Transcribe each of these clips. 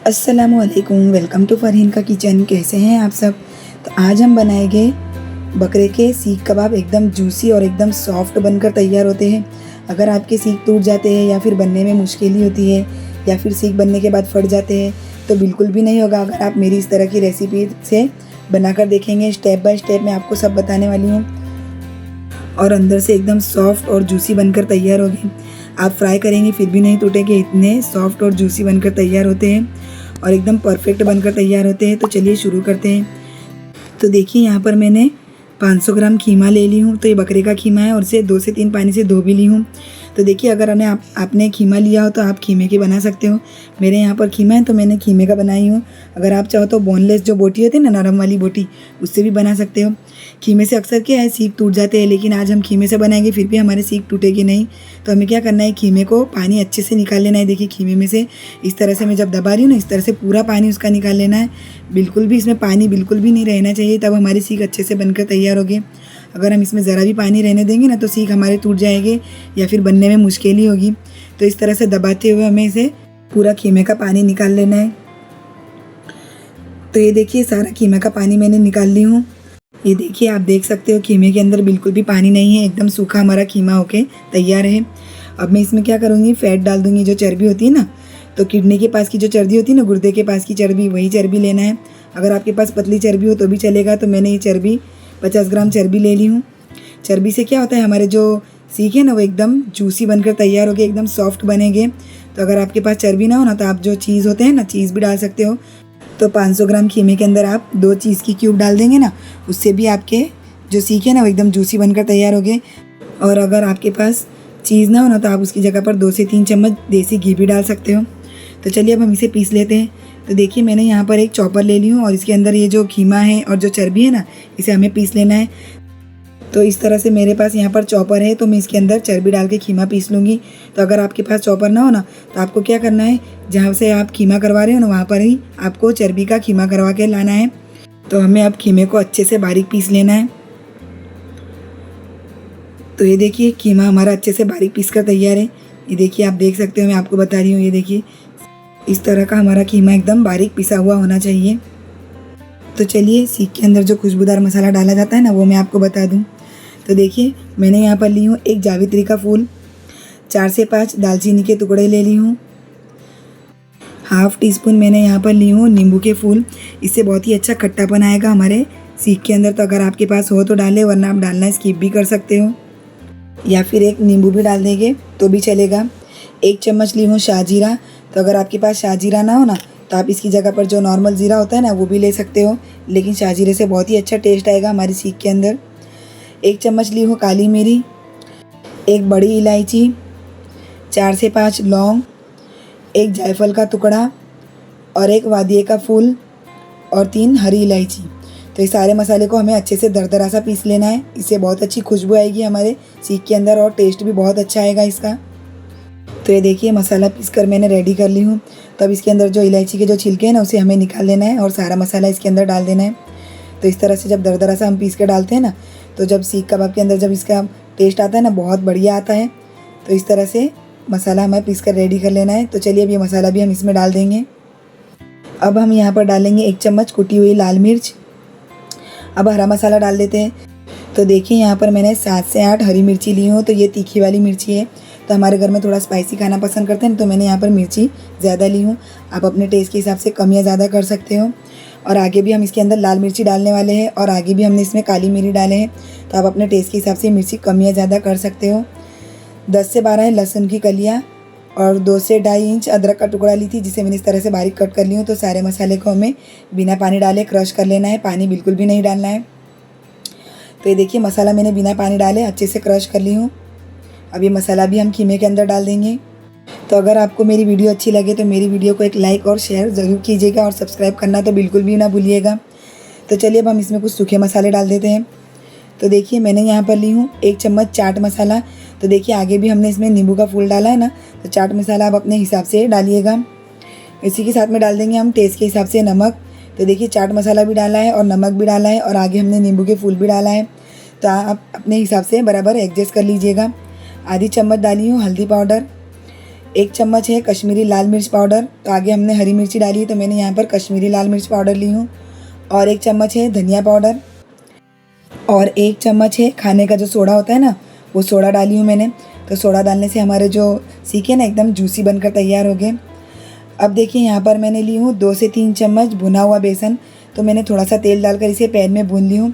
अस्सलामुअलैकुम, welcome to Farheen का kitchen. कैसे हैं आप सब। तो आज हम बनाएंगे बकरे के सीख कबाब। एकदम जूसी और एकदम सॉफ्ट बनकर तैयार होते हैं। अगर आपके सीख टूट जाते हैं या फिर बनने में मुश्किल होती है या फिर सीख बनने के बाद फट जाते हैं तो बिल्कुल भी नहीं होगा अगर आप मेरी इस तरह की रेसिपी से बनाकर देखेंगे। स्टेप बाय स्टेप मैं आपको सब बताने वाली हूँ और अंदर से एकदम सॉफ्ट और जूसी बनकर तैयार होगी। आप फ्राई करेंगे फिर भी नहीं टूटेंगे, इतने सॉफ्ट और जूसी बनकर तैयार होते हैं और एकदम परफेक्ट बनकर तैयार होते हैं। तो चलिए शुरू करते हैं। तो देखिए यहाँ पर मैंने 500 ग्राम खीमा ले ली हूँ। तो ये बकरे का खीमा है और इसे 2 से 3 पानी से धो भी ली हूँ। तो देखिए अगर आपने खीमा लिया हो तो आप खीमे की बना सकते हो। मेरे यहाँ पर खीमा है तो मैंने खीमे का बनाई हूँ। अगर आप चाहो तो बोनलेस जो बोटी होती है ना, नरम वाली बोटी, उससे भी बना सकते हो। खीमे से अक्सर क्या है, सीख टूट जाते हैं, लेकिन आज हम खीमे से बनाएंगे फिर भी हमारे सीख टूटेगी नहीं। तो हमें क्या करना है, खीमे को पानी अच्छे से निकाल लेना है। देखिए खीमे में से इस तरह से मैं जब दबा रही हूँ ना, इस तरह से पूरा पानी उसका निकाल लेना है। बिल्कुल भी इसमें पानी बिल्कुल भी नहीं रहना चाहिए, तब हमारी सीख अच्छे से बनकर तैयार होगी। अगर हम इसमें ज़रा भी पानी रहने देंगे ना तो सीख हमारे टूट जाएंगे या फिर बनने में मुश्किल ही होगी। तो इस तरह से दबाते हुए हमें इसे पूरा खीमे का पानी निकाल लेना है। तो ये देखिए सारा खीमे का पानी मैंने निकाल ली हूँ। ये देखिए आप देख सकते हो खीमे के अंदर बिल्कुल भी पानी नहीं है, एकदम सूखा हमारा खीमा होके तैयार है। अब मैं इसमें क्या करूँगी, फैट डाल दूँगी, जो चर्बी होती है ना। तो किडनी के पास की जो चर्बी होती है ना, गुर्दे के पास की चर्बी, वही चर्बी लेना है। अगर आपके पास पतली चर्बी हो तो भी चलेगा। तो मैंने ये चर्बी 50 ग्राम चर्बी ले ली हूँ। चर्बी से क्या होता है, हमारे जो सीख है ना वो एकदम जूसी बनकर तैयार होगी, एकदम सॉफ्ट बनेंगे। तो अगर आपके पास चर्बी ना हो ना तो आप जो चीज़ होते हैं ना, चीज़ भी डाल सकते हो। तो 500 ग्राम खीमे के अंदर आप 2 चीज़ की क्यूब डाल देंगे ना, उससे भी आपके जो सीख है ना वो एकदम जूसी बनकर तैयार होंगे। और अगर आपके पास चीज़ ना हो ना तो आप उसकी जगह पर 2 से 3 चम्मच देसी घी भी डाल सकते हो। तो चलिए अब हम इसे पीस लेते हैं। तो देखिए मैंने यहाँ पर एक चॉपर ले ली हूँ और इसके अंदर ये जो खीमा है और जो चर्बी है ना, इसे हमें पीस लेना है। तो इस तरह से मेरे पास यहाँ पर चॉपर है तो मैं इसके अंदर चर्बी डाल के खीमा पीस लूँगी। तो अगर आपके पास चॉपर ना हो ना तो आपको क्या करना है, जहाँ से आप खीमा करवा रहे हो ना वहाँ पर ही आपको चर्बी का खीमा करवा के लाना है। तो हमें अब खीमे को अच्छे से बारीक पीस लेना है। तो ये देखिए खीमा हमारा अच्छे से बारीक पीस कर तैयार है। ये देखिए आप देख सकते हो, मैं आपको बता रही हूँ। ये देखिए इस तरह का हमारा खीमा एकदम बारीक पिसा हुआ होना चाहिए। तो चलिए सीख के अंदर जो खुशबूदार मसाला डाला जाता है ना वो मैं आपको बता दूँ। तो देखिए मैंने यहाँ पर ली हूँ 1 जावित्री का फूल, 4 से 5 दालचीनी के टुकड़े ले ली हूँ, ½ टीस्पून मैंने यहाँ पर ली हूँ नींबू के फूल। इससे बहुत ही अच्छा खट्टापन आएगा हमारे सीख के अंदर। तो अगर आपके पास हो तो डालें, वरना आप डालना स्किप भी कर सकते हो, या फिर एक नींबू भी डाल देंगे तो भी चलेगा। 1 चम्मच ली हूँ शाहजीरा। तो अगर आपके पास शाहजीरा ना हो ना तो आप इसकी जगह पर जो नॉर्मल ज़ीरा होता है ना वो भी ले सकते हो, लेकिन शाहजीरे से बहुत ही अच्छा टेस्ट आएगा हमारी सीख के अंदर। 1 चम्मच ली हूँ काली मिरी, 1 बड़ी इलायची, 4 से 5 लौंग, 1 जायफल का टुकड़ा और 1 वादिये का फूल और 3 हरी इलायची। तो ये सारे मसाले को हमें अच्छे से दरदरा सा पीस लेना है। इससे बहुत अच्छी खुशबू आएगी हमारे सीख के अंदर और टेस्ट भी बहुत अच्छा आएगा इसका। तो ये देखिए मसाला पीस कर मैंने रेडी कर ली हूँ। तब इसके अंदर जो इलायची के जो छिलके हैं ना उसे हमें निकाल लेना है और सारा मसाला इसके अंदर डाल देना है। तो इस तरह से जब दरदरा सा हम पीस के डालते हैं ना तो जब सीख कबाब के अंदर जब इसका टेस्ट आता है ना बहुत बढ़िया आता है। तो इस तरह से मसाला हमें पीस कर रेडी कर लेना है। तो चलिए अब ये मसाला भी हम इसमें डाल देंगे। अब हम यहाँ पर डालेंगे 1 चम्मच कुटी हुई लाल मिर्च। अब हरा मसाला डाल देते हैं। तो देखिए यहाँ पर मैंने 7 से 8 हरी मिर्ची ली हूँ। तो ये तीखी वाली मिर्ची है। तो हमारे घर में थोड़ा स्पाइसी खाना पसंद करते हैं तो मैंने यहाँ पर मिर्ची ज़्यादा ली हूँ। आप अपने टेस्ट के हिसाब से कम या ज़्यादा कर सकते हो। और आगे भी हम इसके अंदर लाल मिर्ची डालने वाले हैं और आगे भी हमने इसमें काली मिरी डाले हैं। तो आप अपने टेस्ट के हिसाब से मिर्ची कम या ज़्यादा कर सकते हो। 10 से 12 लहसुन की कलियाँ और 2 से 2.5 इंच अदरक का टुकड़ा ली थी, जिसे मैंने इस तरह से बारीक कट कर ली हूँ। तो सारे मसाले को हमें बिना पानी डाले क्रश कर लेना है, पानी बिल्कुल भी नहीं डालना है। तो ये देखिए मसाला मैंने बिना पानी डाले अच्छे से क्रश कर ली हूँ। अब ये मसाला भी हम खीमे के अंदर डाल देंगे। तो अगर आपको मेरी वीडियो अच्छी लगे तो मेरी वीडियो को एक लाइक और शेयर ज़रूर कीजिएगा और सब्सक्राइब करना तो बिल्कुल भी ना भूलिएगा। तो चलिए अब हम इसमें कुछ सूखे मसाले डाल देते हैं। तो देखिए मैंने यहाँ पर ली हूँ 1 चम्मच चाट मसाला। तो देखिए आगे भी हमने इसमें नींबू का फूल डाला है ना, तो चाट मसाला आप अपने हिसाब से डालिएगा। इसी के साथ में डाल देंगे हम टेस्ट के हिसाब से नमक। तो देखिए चाट मसाला भी डाला है और नमक भी डाला है और आगे हमने नींबू के फूल भी डाला है। तो आप अपने हिसाब से बराबर एडजस्ट कर लीजिएगा। आधी चम्मच डाली हूँ हल्दी पाउडर, 1 चम्मच है कश्मीरी लाल मिर्च पाउडर। तो आगे हमने हरी मिर्ची डाली है तो मैंने यहाँ पर कश्मीरी लाल मिर्च पाउडर ली हूँ। और 1 चम्मच है धनिया पाउडर और 1 चम्मच है खाने का जो सोडा होता है ना, वो सोडा डाली हूँ मैंने। तो सोडा डालने से हमारे जो सीख है ना एकदम जूसी बनकर तैयार हो गए। अब देखिए यहाँ पर मैंने ली हूँ 2 से 3 चम्मच भुना हुआ बेसन। तो मैंने थोड़ा सा तेल डालकर इसे पैन में भून ली हूँ।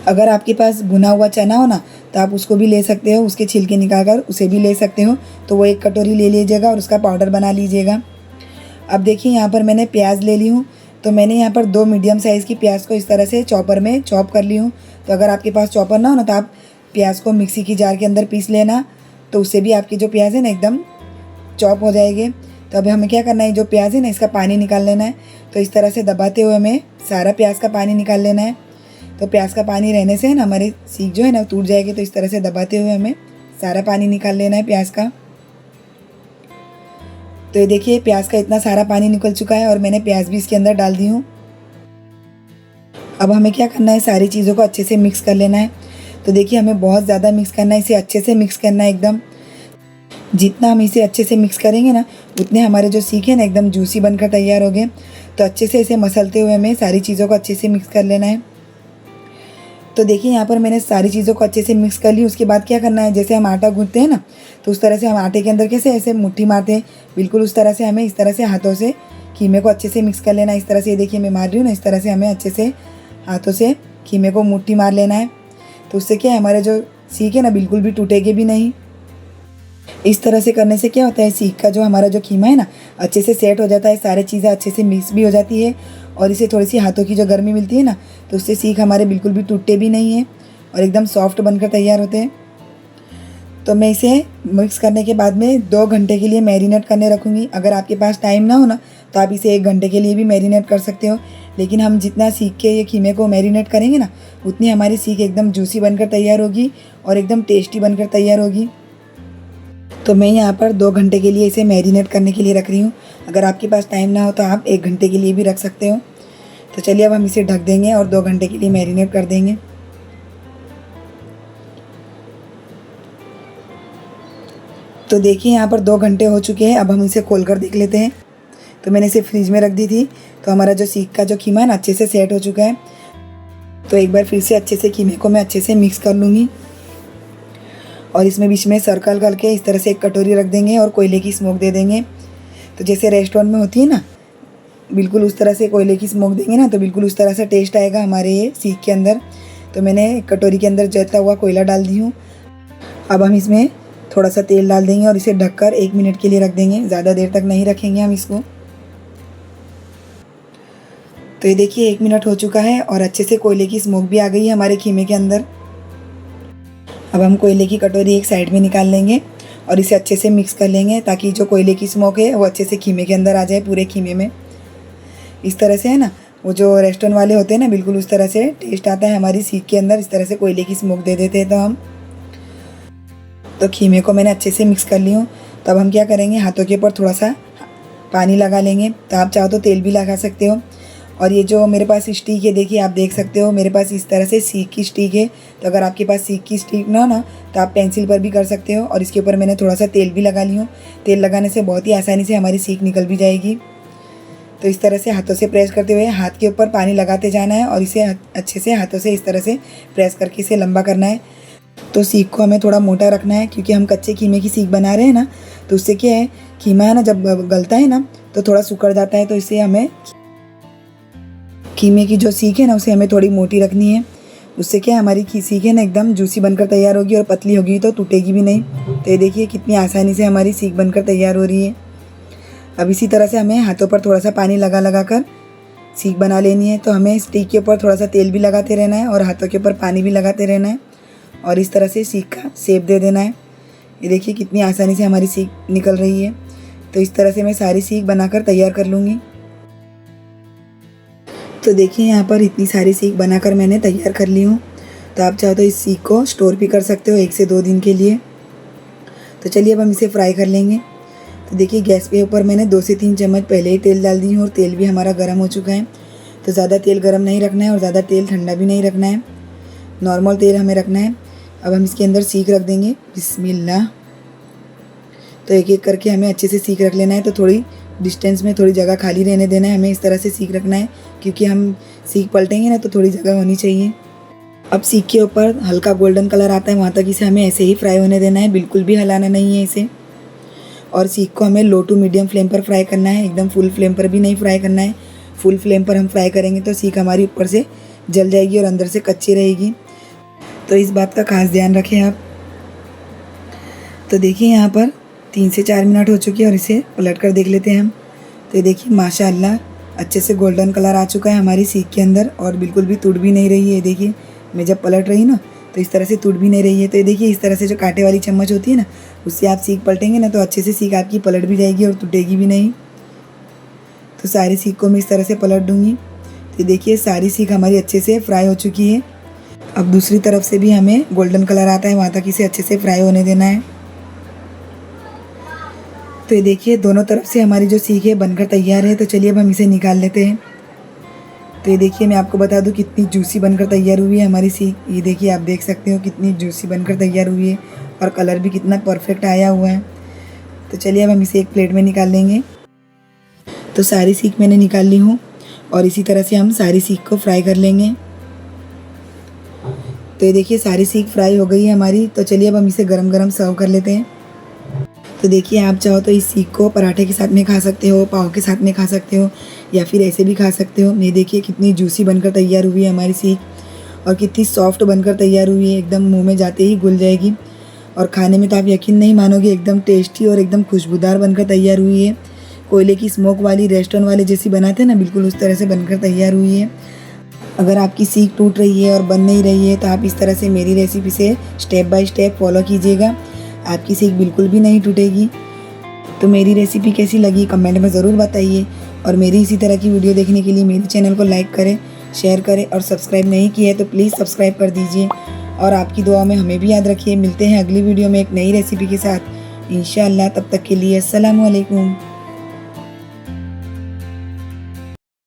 अगर आपके पास भुना हुआ चना हो ना तो आप उसको भी ले सकते हो, उसके छिलके निकाल कर उसे भी ले सकते हो। तो वो 1 कटोरी ले लीजिएगा और उसका पाउडर बना लीजिएगा। अब देखिए यहाँ पर मैंने प्याज ले ली हूँ। तो मैंने यहाँ पर 2 मीडियम साइज़ की प्याज को इस तरह से चॉपर में चॉप कर ली हूँ। तो अगर आपके पास चॉपर ना हो ना तो आप प्याज को मिक्सी की जार के अंदर पीस लेना, तो उससे भी आपकी जो प्याज है ना एकदम चॉप हो जाएगी। तो अभी हमें क्या करना है, जो प्याज है ना इसका पानी निकाल लेना है। तो इस तरह से दबाते हुए हमें सारा प्याज का पानी निकाल लेना है। तो प्याज का पानी रहने से ना हमारी सीख जो है ना टूट जाएगी। तो इस तरह से दबाते हुए हमें सारा पानी निकाल लेना है प्याज का। तो ये देखिए प्याज का इतना सारा पानी निकल चुका है और मैंने प्याज भी इसके अंदर डाल दी हूँ। अब हमें क्या करना है, सारी चीज़ों को अच्छे से मिक्स कर लेना है। तो देखिए हमें बहुत ज़्यादा मिक्स करना है, इसे अच्छे से मिक्स करना है एकदम। जितना हम इसे अच्छे से मिक्स करेंगे ना उतने हमारे जो सीख है ना एकदम जूसी बनकर तैयार हो गए। तो अच्छे से इसे मसलते हुए हमें सारी चीज़ों को अच्छे से मिक्स कर लेना है। तो देखिए यहाँ पर मैंने सारी चीज़ों को अच्छे से मिक्स कर ली। उसके बाद क्या करना है, जैसे हम आटा गूंथते हैं ना तो उस तरह से हम आटे के अंदर कैसे ऐसे मुट्ठी मारते हैं, बिल्कुल उस तरह से हमें इस तरह से हाथों से कीमे को अच्छे से मिक्स कर लेना है। इस तरह से ये देखिए मैं मार रही हूँ ना, इस तरह से हमें अच्छे से हाथों से कीमे को मुट्ठी मार लेना है। तो उससे क्या है, हमारे जो सीख है ना बिल्कुल भी टूटेगी भी नहीं। इस तरह से करने से क्या होता है, सीख का जो हमारा जो कीमा है ना अच्छे से सेट हो जाता है, सारी चीज़ें अच्छे से मिक्स भी हो जाती है। और इसे थोड़ी सी हाथों की जो गर्मी मिलती है ना तो उससे सीख हमारे बिल्कुल भी टूटते भी नहीं है और एकदम सॉफ्ट बनकर तैयार होते हैं। तो मैं इसे मिक्स करने के बाद में 2 घंटे के लिए मैरिनेट करने रखूँगी। अगर आपके पास टाइम ना हो ना तो आप इसे 1 घंटे के लिए भी मैरिनेट कर सकते हो। लेकिन हम जितना सीख के ये कीमे को मैरिनेट करेंगे ना उतनी हमारी सीख एकदम जूसी बनकर तैयार होगी और एकदम टेस्टी बनकर तैयार होगी। तो मैं यहाँ पर 2 घंटे के लिए इसे मैरिनेट करने के लिए रख रही हूँ। अगर आपके पास टाइम ना हो तो आप 1 घंटे के लिए भी रख सकते हो। तो चलिए अब हम इसे ढक देंगे और 2 घंटे के लिए मैरिनेट कर देंगे। तो देखिए यहाँ पर 2 घंटे हो चुके हैं। अब हम इसे खोल कर देख लेते हैं। तो मैंने इसे फ्रिज में रख दी थी। तो हमारा जो सीख का जो कीमा है ना अच्छे से सेट हो चुका है। तो एक बार फिर से अच्छे से कीमे को मैं अच्छे से मिक्स कर लूँगी और इसमें बीच में सर्कल करके इस तरह से 1 कटोरी रख देंगे और कोयले की स्मोक दे देंगे। तो जैसे रेस्टोरेंट में होती है ना, बिल्कुल उस तरह से कोयले की स्मोक देंगे ना तो बिल्कुल उस तरह से टेस्ट आएगा हमारे ये सीख के अंदर। तो मैंने 1 कटोरी के अंदर जलता हुआ कोयला डाल दी हूँ। अब हम इसमें थोड़ा सा तेल डाल देंगे और इसे ढककर 1 मिनट के लिए रख देंगे। ज़्यादा देर तक नहीं रखेंगे हम इसको। तो ये देखिए 1 मिनट हो चुका है और अच्छे से कोयले की स्मोक भी आ गई है हमारे कीमे के अंदर। अब हम कोयले की कटोरी एक साइड में निकाल लेंगे और इसे अच्छे से मिक्स कर लेंगे ताकि जो कोयले की स्मोक है वो अच्छे से कीमे के अंदर आ जाए, पूरे कीमे में। इस तरह से है ना, वो जो रेस्टोरेंट वाले होते हैं ना बिल्कुल उस तरह से टेस्ट आता है हमारी सीख के अंदर। इस तरह से कोयले की स्मोक दे देते हैं तो हम। तो कीमे को मैंने अच्छे से मिक्स कर ली हूँ। तो अब हम क्या करेंगे, हाथों के ऊपर थोड़ा सा पानी लगा लेंगे। तो आप चाहो तो तेल भी लगा सकते हो। और ये जो मेरे पास स्टिक है, देखिए आप देख सकते हो मेरे पास इस तरह से सीख की स्टिक है। तो अगर आपके पास सीख की स्टिक ना हो ना तो आप पेंसिल पर भी कर सकते हो। और इसके ऊपर मैंने थोड़ा सा तेल भी लगा ली हूँ। तेल लगाने से बहुत ही आसानी से हमारी सीख निकल भी जाएगी। तो इस तरह से हाथों से प्रेस करते हुए हाथ के ऊपर पानी लगाते जाना है और इसे अच्छे से हाथों से इस तरह से प्रेस करके इसे लंबा करना है। तो सीख को हमें थोड़ा मोटा रखना है क्योंकि हम कच्चे कीमे की सीख बना रहे हैं ना। तो उससे क्या है, कीमा है ना जब गलता है ना तो थोड़ा सिकुड़ जाता है। तो इससे हमें कीमे की जो सीख है ना उसे हमें थोड़ी मोटी रखनी है। उससे क्या है, हमारी सीख है ना एकदम जूसी बनकर तैयार होगी और पतली होगी तो टूटेगी भी नहीं। तो ये देखिए कितनी आसानी से हमारी सीख बनकर तैयार हो रही है। अब इसी तरह से हमें हाथों पर थोड़ा सा पानी लगा कर सीख बना लेनी है। तो हमें स्टिक के ऊपर थोड़ा सा तेल भी लगाते रहना है और हाथों के ऊपर पानी भी लगाते रहना है और इस तरह से सीख का शेप दे देना है। ये देखिए कितनी आसानी से हमारी सीख निकल रही है। तो इस तरह से मैं सारी सीख बनाकर तैयार कर लूँगी। तो देखिए यहाँ पर इतनी सारी सीख बनाकर मैंने तैयार कर ली हूँ। तो आप चाहो तो इस सीख को स्टोर भी कर सकते हो 1 से 2 दिन के लिए। तो चलिए अब हम इसे फ्राई कर लेंगे। तो देखिए गैस पे ऊपर मैंने 2 से 3 चम्मच पहले ही तेल डाल दी हूँ और तेल भी हमारा गर्म हो चुका है। तो ज़्यादा तेल गर्म नहीं रखना है और ज़्यादा तेल ठंडा भी नहीं रखना है, नॉर्मल तेल हमें रखना है। अब हम इसके अंदर सीख रख देंगे। बिस्मिल्लाह। तो एक एक करके हमें अच्छे से सीख रख लेना है। तो थोड़ी डिस्टेंस में थोड़ी जगह खाली रहने देना है, हमें इस तरह से सीख रखना है, क्योंकि हम सीख पलटेंगे ना तो थोड़ी जगह होनी चाहिए। अब सीख के ऊपर हल्का गोल्डन कलर आता है वहाँ तक इसे हमें ऐसे ही फ्राई होने देना है, बिल्कुल भी हिलाना नहीं है इसे। और सीख को हमें लो टू मीडियम फ्लेम पर फ्राई करना है, एकदम फुल फ्लेम पर भी नहीं फ्राई करना है। फुल फ्लेम पर हम फ्राई करेंगे तो सीख हमारी ऊपर से जल जाएगी और अंदर से कच्ची रहेगी, तो इस बात का खास ध्यान रखें आप। तो देखिए यहाँ पर 3 से 4 मिनट हो चुके हैं और इसे पलट कर देख लेते हैं हम। तो ये देखिए माशाअल्लाह अच्छे से गोल्डन कलर आ चुका है हमारी सीख के अंदर और बिल्कुल भी टूट भी नहीं रही है। देखिए मैं जब पलट रही ना तो इस तरह से टूट भी नहीं रही है। तो ये देखिए इस तरह से जो कांटे वाली चम्मच होती है ना, उससे आप सीख पलटेंगे ना तो अच्छे से सीख आपकी पलट भी जाएगी और टूटेगी भी नहीं। तो सारी सीख को मैं इस तरह से पलट दूँगी। तो देखिए सारी सीख हमारी अच्छे से फ्राई हो चुकी है। अब दूसरी तरफ से भी हमें गोल्डन कलर आता है वहाँ तक इसे अच्छे से फ्राई होने देना है। तो ये देखिए दोनों तरफ से हमारी जो सीख है बनकर तैयार है। तो चलिए अब हम इसे निकाल लेते हैं। तो ये देखिए मैं आपको बता दूं कितनी जूसी बनकर तैयार हुई है हमारी सीख। ये देखिए आप देख सकते हो कितनी जूसी बनकर तैयार हुई है और कलर भी कितना परफेक्ट आया हुआ है। तो चलिए अब हम इसे एक प्लेट में निकाल लेंगे। तो सारी सीख मैंने निकाल ली हूँ और इसी तरह से हम सारी सीख को फ्राई कर लेंगे। तो ये देखिए सारी सीख फ्राई हो गई है हमारी। तो चलिए अब हम इसे गरम गरम सर्व कर लेते हैं। तो देखिए आप चाहो तो इस सीख को पराठे के साथ में खा सकते हो, पाव के साथ में खा सकते हो या फिर ऐसे भी खा सकते हो। ये देखिए कितनी जूसी बनकर तैयार हुई है हमारी सीख और कितनी सॉफ्ट बनकर तैयार हुई है, एकदम मुंह में जाते ही घुल जाएगी। और खाने में तो आप यकीन नहीं मानोगे, एकदम टेस्टी और एकदम खुशबूदार बनकर तैयार हुई है। कोयले की स्मोक वाली रेस्टोरेंट वाले जैसी बनाते हैं ना, बिल्कुल उस तरह से बनकर तैयार हुई है। अगर आपकी सीख टूट रही है और बन नहीं रही है तो आप इस तरह से मेरी रेसिपी से स्टेप बाय स्टेप फॉलो कीजिएगा, आपकी सीख बिल्कुल भी नहीं टूटेगी। तो मेरी रेसिपी कैसी लगी कमेंट में ज़रूर बताइए और मेरी इसी तरह की वीडियो देखने के लिए मेरे चैनल को लाइक करें, शेयर करें और सब्सक्राइब नहीं किया है तो प्लीज़ सब्सक्राइब कर दीजिए। और आपकी दुआ में हमें भी याद रखिए। मिलते हैं अगली वीडियो में एक नई रेसिपी के साथ इंशाअल्लाह। तब तक के लिए अस्सलामु अलैकुम।